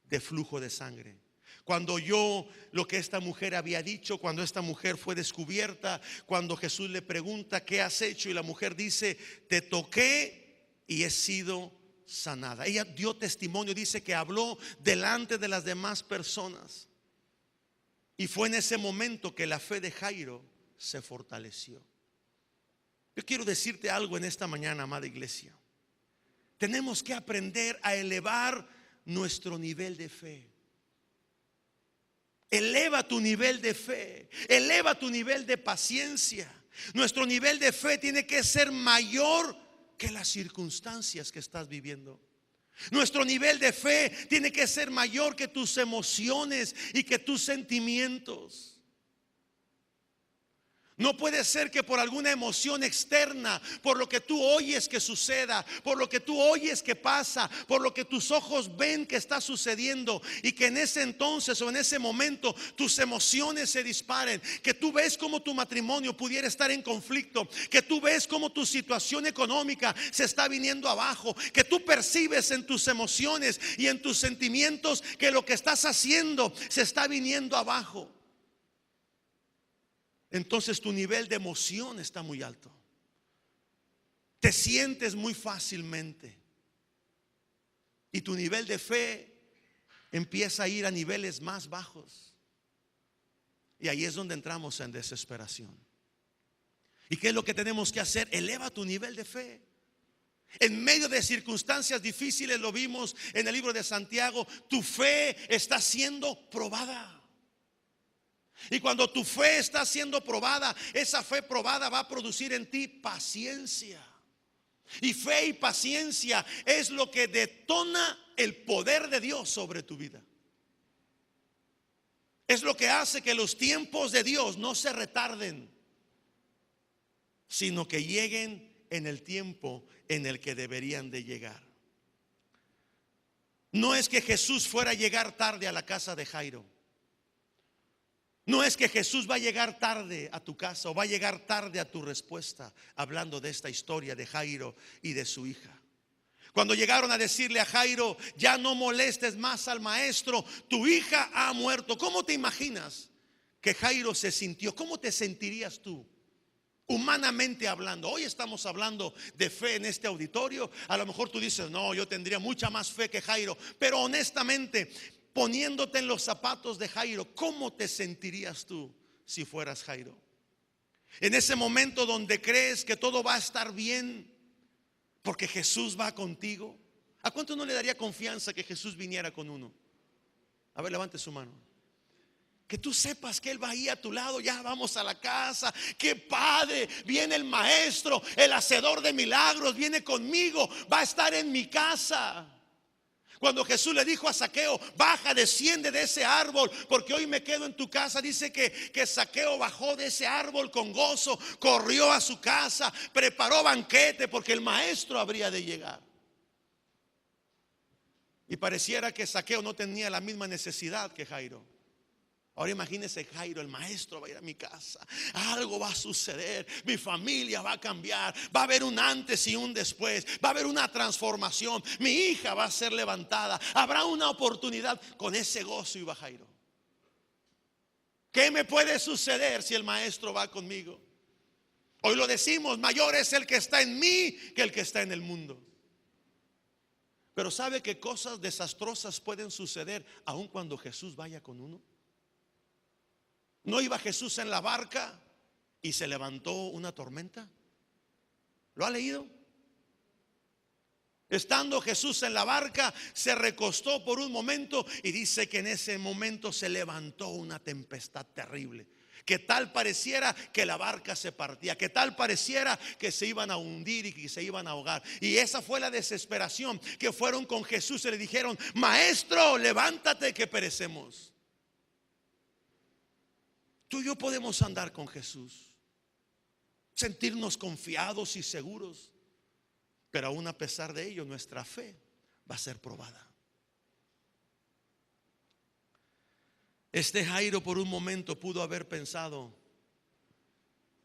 de flujo de sangre, cuando oyó lo que esta mujer había dicho, cuando esta mujer fue descubierta, cuando Jesús le pregunta: ¿qué has hecho? Y la mujer dice: te toqué y he sido sanada. Ella dio testimonio, dice que habló delante de las demás personas. Y fue en ese momento que la fe de Jairo se fortaleció. Yo quiero decirte algo en esta mañana, amada iglesia. Tenemos que aprender a elevar nuestro nivel de fe. Eleva tu nivel de fe, eleva tu nivel de paciencia. Nuestro nivel de fe tiene que ser mayor que las circunstancias que estás viviendo. Nuestro nivel de fe tiene que ser mayor que tus emociones y que tus sentimientos. No puede ser que por alguna emoción externa, por lo que tú oyes que suceda, por lo que tú oyes que pasa, por lo que tus ojos ven que está sucediendo, y que en ese entonces o en ese momento tus emociones se disparen, que tú ves como tu matrimonio pudiera estar en conflicto, que tú ves como tu situación económica se está viniendo abajo, que tú percibes en tus emociones y en tus sentimientos que lo que estás haciendo se está viniendo abajo. Entonces tu nivel de emoción está muy alto. Te sientes muy fácilmente. Y tu nivel de fe empieza a ir a niveles más bajos. Y ahí es donde entramos en desesperación. ¿Y qué es lo que tenemos que hacer? Eleva tu nivel de fe. En medio de circunstancias difíciles, lo vimos en el libro de Santiago, tu fe está siendo probada. Y cuando tu fe está siendo probada, esa fe probada va a producir en ti paciencia. Y fe y paciencia es lo que detona el poder de Dios sobre tu vida. Es lo que hace que los tiempos de Dios no se retarden, sino que lleguen en el tiempo en el que deberían de llegar. No es que Jesús fuera a llegar tarde a la casa de Jairo. No es que Jesús va a llegar tarde a tu casa o va a llegar tarde a tu respuesta, hablando de esta historia de Jairo y de su hija. Cuando llegaron a decirle a Jairo: ya no molestes más al maestro, tu hija ha muerto. ¿Cómo te imaginas que Jairo se sintió? ¿Cómo te sentirías tú? Humanamente hablando, hoy estamos hablando de fe en este auditorio. A lo mejor tú dices: no, yo tendría mucha más fe que Jairo. Pero honestamente, poniéndote en los zapatos de Jairo, ¿cómo te sentirías tú si fueras Jairo? En ese momento donde crees que todo va a estar bien porque Jesús va contigo. ¿A cuánto no le daría confianza que Jesús viniera con uno? A ver, levante su mano. Que tú sepas que Él va ahí a tu lado. Ya vamos a la casa. Qué padre. Viene el maestro, el hacedor de milagros. Viene conmigo. Va a estar en mi casa. Cuando Jesús le dijo a Zaqueo: baja, desciende de ese árbol, porque hoy me quedo en tu casa. Dice que Zaqueo bajó de ese árbol con gozo. Corrió a su casa. Preparó banquete porque el maestro habría de llegar. Y pareciera que Zaqueo no tenía la misma necesidad que Jairo. Ahora imagínese Jairo: el maestro va a ir a mi casa, algo va a suceder, mi familia va a cambiar, va a haber un antes y un después, va a haber una transformación, mi hija va a ser levantada, habrá una oportunidad. Con ese gozo iba Jairo. ¿Qué me puede suceder si el maestro va conmigo? Hoy lo decimos: mayor es el que está en mí que el que está en el mundo. Pero ¿sabe que cosas desastrosas pueden suceder aun cuando Jesús vaya con uno? ¿No iba Jesús en la barca y se levantó una tormenta? ¿Lo ha leído? Estando Jesús en la barca, se recostó por un momento y dice que en ese momento se levantó una tempestad terrible. Que tal pareciera que la barca se partía, que tal pareciera que se iban a hundir y que se iban a ahogar. Y esa fue la desesperación, que fueron con Jesús y le dijeron: maestro, levántate que perecemos. Tú y yo podemos andar con Jesús, sentirnos confiados y seguros, pero aún a pesar de ello nuestra fe va a ser probada. Este Jairo por un momento pudo haber pensado: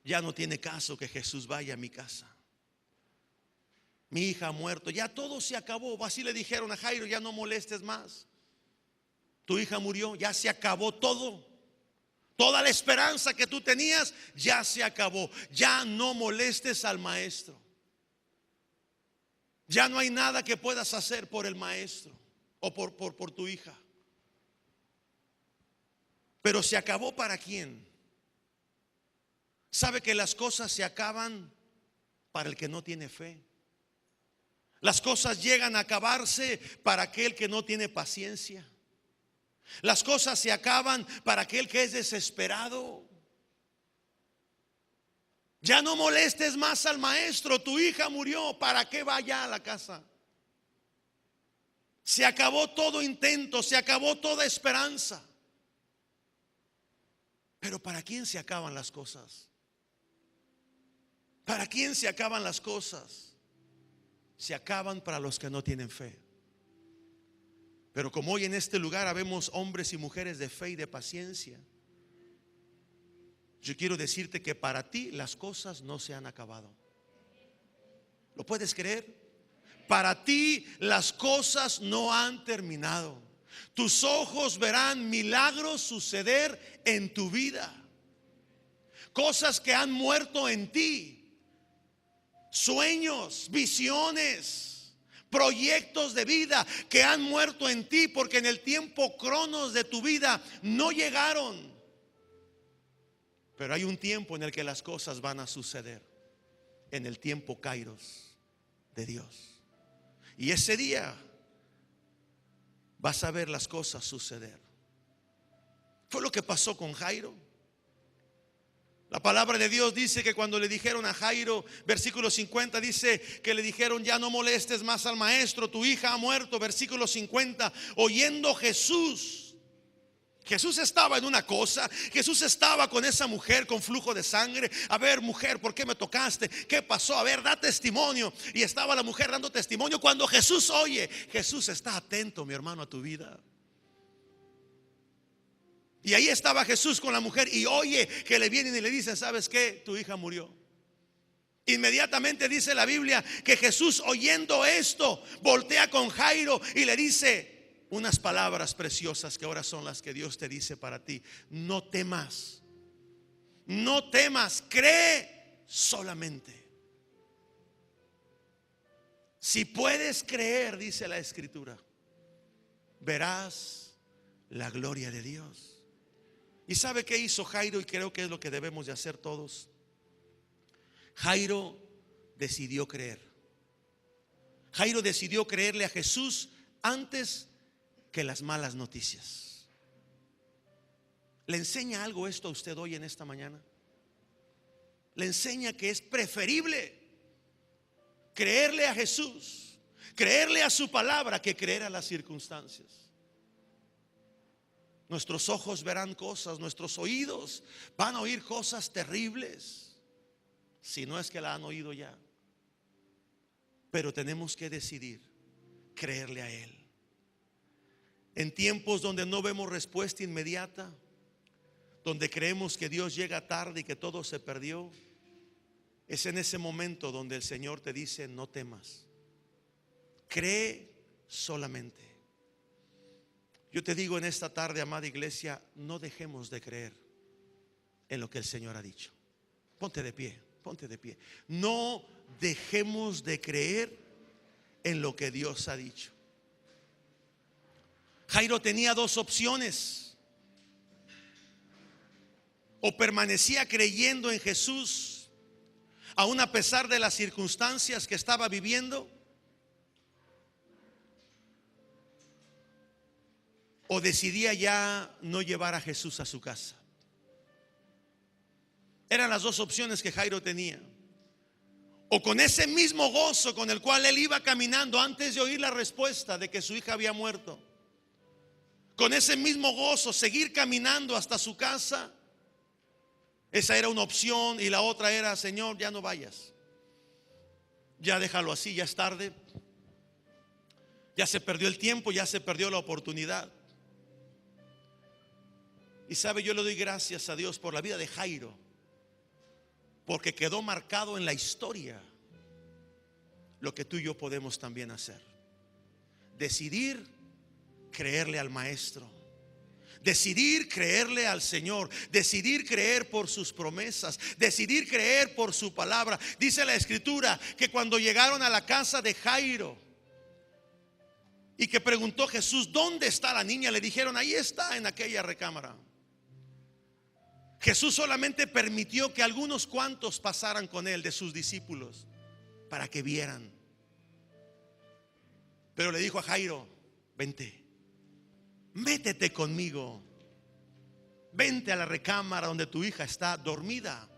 ya no tiene caso que Jesús vaya a mi casa, mi hija ha muerto, ya todo se acabó. Así le dijeron a Jairo: ya no molestes más, tu hija murió, ya se acabó todo. Toda la esperanza que tú tenías ya se acabó. Ya no molestes al maestro. Ya no hay nada que puedas hacer por el maestro o por tu hija. Pero se acabó ¿para quién? ¿Sabe que las cosas se acaban para el que no tiene fe? Las cosas llegan a acabarse para aquel que no tiene paciencia. Las cosas se acaban para aquel que es desesperado. Ya no molestes más al maestro, tu hija murió, ¿para qué vaya a la casa? Se acabó todo intento, se acabó toda esperanza. Pero ¿para quién se acaban las cosas? ¿Para quién se acaban las cosas? Se acaban para los que no tienen fe. Pero como hoy en este lugar habemos hombres y mujeres de fe y de paciencia, yo quiero decirte que para ti las cosas no se han acabado. ¿Lo puedes creer? Para ti las cosas no han terminado. Tus ojos verán milagros suceder en tu vida. Cosas que han muerto en ti. Sueños, visiones, proyectos de vida que han muerto en ti porque en el tiempo cronos de tu vida no llegaron. Pero hay un tiempo en el que las cosas van a suceder, en el tiempo kairos de Dios. Y ese día vas a ver las cosas suceder. Fue lo que pasó con Jairo. La palabra de Dios dice que cuando le dijeron a Jairo, versículo 50, dice que le dijeron: ya no molestes más al maestro, tu hija ha muerto. Versículo 50, oyendo Jesús estaba en una cosa. Jesús estaba con esa mujer con flujo de sangre. A ver, mujer, ¿por qué me tocaste? ¿Qué pasó? A ver, da testimonio. Y estaba la mujer dando testimonio. Cuando Jesús oye, Jesús está atento, mi hermano, a tu vida. Y ahí estaba Jesús con la mujer y oye que le vienen y le dicen: ¿sabes qué? Tu hija murió. Inmediatamente dice la Biblia que Jesús, oyendo esto, voltea con Jairo y le dice unas palabras preciosas que ahora son las que Dios te dice para ti: no temas, no temas, cree solamente. Si puedes creer, dice la Escritura, verás la gloria de Dios. ¿Y sabe qué hizo Jairo? Y creo que es lo que debemos de hacer todos. Jairo decidió creer. Jairo decidió creerle a Jesús antes que las malas noticias. ¿Le enseña algo esto a usted hoy en esta mañana? Le enseña que es preferible creerle a Jesús, creerle a su palabra, que creer a las circunstancias. Nuestros ojos verán cosas, nuestros oídos van a oír cosas terribles, si no es que la han oído ya. Pero tenemos que decidir creerle a Él. En tiempos donde no vemos respuesta inmediata, donde creemos que Dios llega tarde y que todo se perdió, es en ese momento donde el Señor te dice: no temas, cree solamente. Yo te digo en esta tarde, amada iglesia, no dejemos de creer en lo que el Señor ha dicho. Ponte de pie, ponte de pie. No dejemos de creer en lo que Dios ha dicho. Jairo tenía dos opciones: o permanecía creyendo en Jesús aún a pesar de las circunstancias que estaba viviendo, o decidía ya no llevar a Jesús a su casa. Eran las dos opciones que Jairo tenía. O con ese mismo gozo con el cual él iba caminando antes de oír la respuesta de que su hija había muerto, con ese mismo gozo seguir caminando hasta su casa. Esa era una opción, y la otra era: Señor, ya no vayas, ya déjalo así, ya es tarde, ya se perdió el tiempo, ya se perdió la oportunidad. Y sabe, yo le doy gracias a Dios por la vida de Jairo, porque quedó marcado en la historia lo que tú y yo podemos también hacer: decidir creerle al Maestro, decidir creerle al Señor, decidir creer por sus promesas, decidir creer por su palabra. Dice la Escritura que cuando llegaron a la casa de Jairo y que preguntó Jesús: ¿dónde está la niña?, le dijeron: ahí está, en aquella recámara. Jesús solamente permitió que algunos cuantos pasaran con él de sus discípulos para que vieran. Pero le dijo a Jairo: vente, métete conmigo, vente a la recámara donde tu hija está dormida.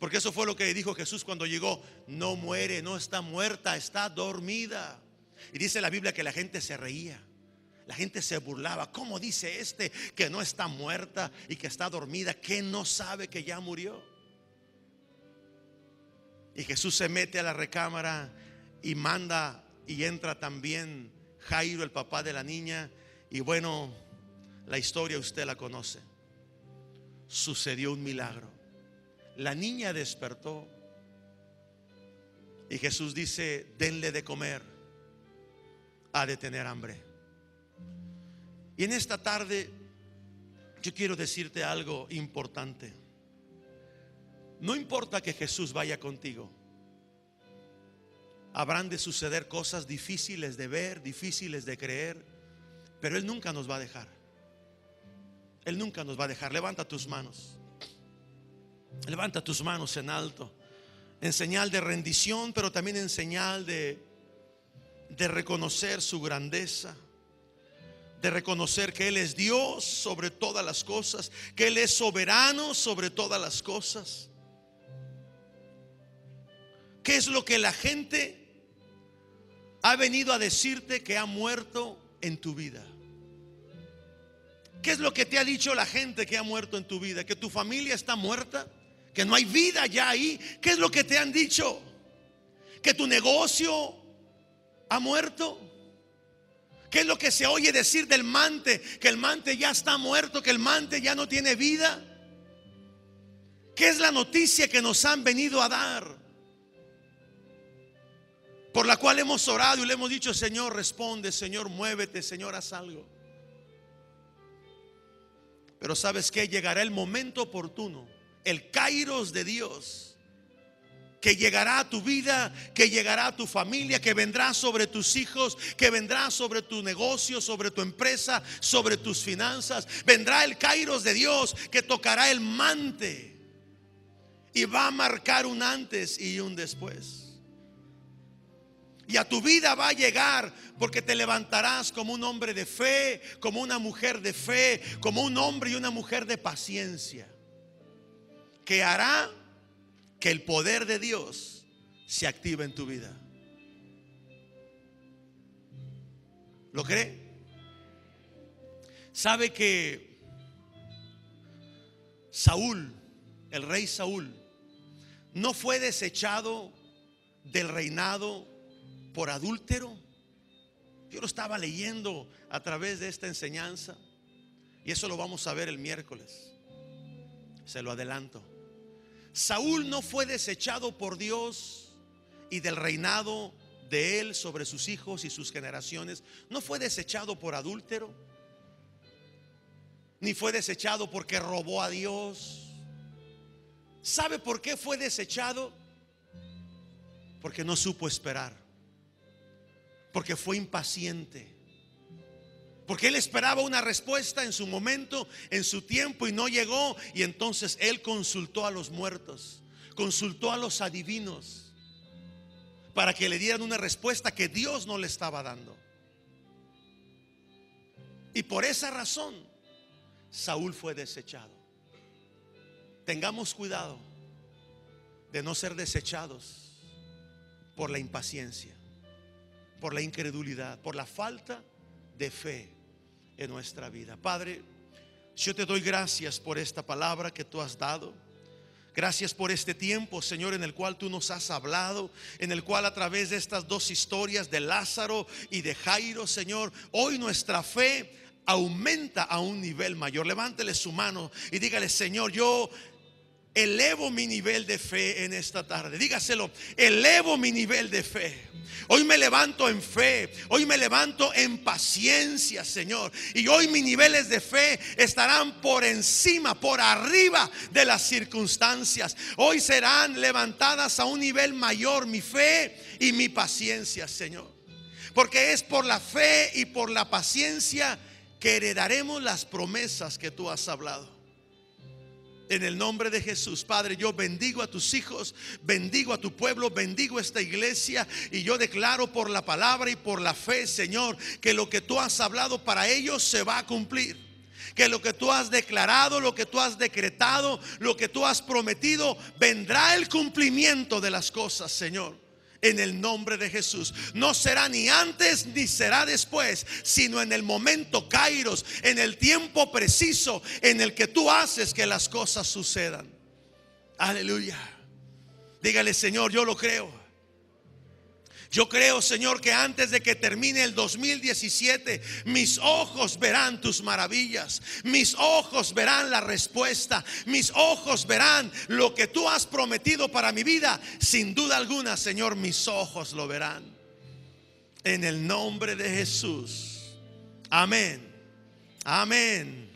Porque eso fue lo que dijo Jesús cuando llegó: no muere, no está muerta, está dormida. Y dice la Biblia que la gente se reía, la gente se burlaba. ¿Cómo dice este que no está muerta y que está dormida? ¿Que no sabe que ya murió? Y Jesús se mete a la recámara y manda, y entra también Jairo, el papá de la niña. Y bueno, la historia usted la conoce. Sucedió un milagro. La niña despertó y Jesús dice: denle de comer, ha de tener hambre. Y en esta tarde yo quiero decirte algo importante. No importa que Jesús vaya contigo, habrán de suceder cosas difíciles de ver, difíciles de creer, pero Él nunca nos va a dejar. Él nunca nos va a dejar. Levanta tus manos. Levanta tus manos en alto, en señal de rendición, pero también en señal de reconocer su grandeza, de reconocer que Él es Dios sobre todas las cosas, que Él es soberano sobre todas las cosas. ¿Qué es lo que la gente ha venido a decirte que ha muerto en tu vida? ¿Qué es lo que te ha dicho la gente que ha muerto en tu vida? ¿Que tu familia está muerta? ¿Que no hay vida ya ahí? ¿Qué es lo que te han dicho? ¿Que tu negocio ha muerto? ¿Qué es lo que se oye decir del Mante? Que el Mante ya está muerto, que el Mante ya no tiene vida. ¿Qué es la noticia que nos han venido a dar? Por la cual hemos orado y le hemos dicho: Señor, responde, Señor, muévete, Señor, haz algo. Pero ¿sabes qué? Llegará el momento oportuno, el kairos de Dios, que llegará a tu vida, que llegará a tu familia, que vendrá sobre tus hijos, que vendrá sobre tu negocio, sobre tu empresa, sobre tus finanzas. Vendrá el kairos de Dios que tocará el Mante y va a marcar un antes y un después. Y a tu vida va a llegar, porque te levantarás como un hombre de fe, como una mujer de fe, como un hombre y una mujer de paciencia, que hará que el poder de Dios se active en tu vida. ¿Lo cree? ¿Sabe que Saúl, el rey Saúl, no fue desechado del reinado por adúltero? Yo lo estaba leyendo a través de esta enseñanza, y eso lo vamos a ver el miércoles. Se lo adelanto. Saúl no fue desechado por Dios y del reinado de él sobre sus hijos y sus generaciones. No fue desechado por adúltero, ni fue desechado porque robó a Dios. ¿Sabe por qué fue desechado? Porque no supo esperar, porque fue impaciente, porque él esperaba una respuesta en su momento, en su tiempo, y no llegó. Y entonces él consultó a los muertos, consultó a los adivinos, para que le dieran una respuesta que Dios no le estaba dando. Y por esa razón Saúl fue desechado. Tengamos cuidado de no ser desechados por la impaciencia, por la incredulidad, por la falta de fe en nuestra vida. Padre, yo te doy gracias por esta palabra que tú has dado. Gracias por este tiempo, Señor, en el cual tú nos has hablado, en el cual a través de estas dos historias de Lázaro y de Jairo, Señor, hoy nuestra fe aumenta a un nivel mayor. Levántele su mano y dígale: Señor, yo elevo mi nivel de fe en esta tarde. Dígaselo: elevo mi nivel de fe. Hoy me levanto en fe, hoy me levanto en paciencia, Señor. Y hoy mis niveles de fe estarán por encima, por arriba de las circunstancias. Hoy serán levantadas a un nivel mayor mi fe y mi paciencia, Señor. Porque es por la fe y por la paciencia que heredaremos las promesas que tú has hablado. En el nombre de Jesús, Padre, yo bendigo a tus hijos, bendigo a tu pueblo, bendigo a esta iglesia, y yo declaro por la palabra y por la fe, Señor, que lo que tú has hablado para ellos se va a cumplir. Que lo que tú has declarado, lo que tú has decretado, lo que tú has prometido, vendrá el cumplimiento de las cosas, Señor. En el nombre de Jesús. No será ni antes ni será después, sino en el momento kairos, en el tiempo preciso en el que tú haces que las cosas sucedan. Aleluya. Dígale: Señor, yo lo creo. Yo creo, Señor, que antes de que termine el 2017, mis ojos verán tus maravillas. Mis ojos verán la respuesta. Mis ojos verán lo que tú has prometido para mi vida. Sin duda alguna, Señor, mis ojos lo verán. En el nombre de Jesús. Amén. Amén.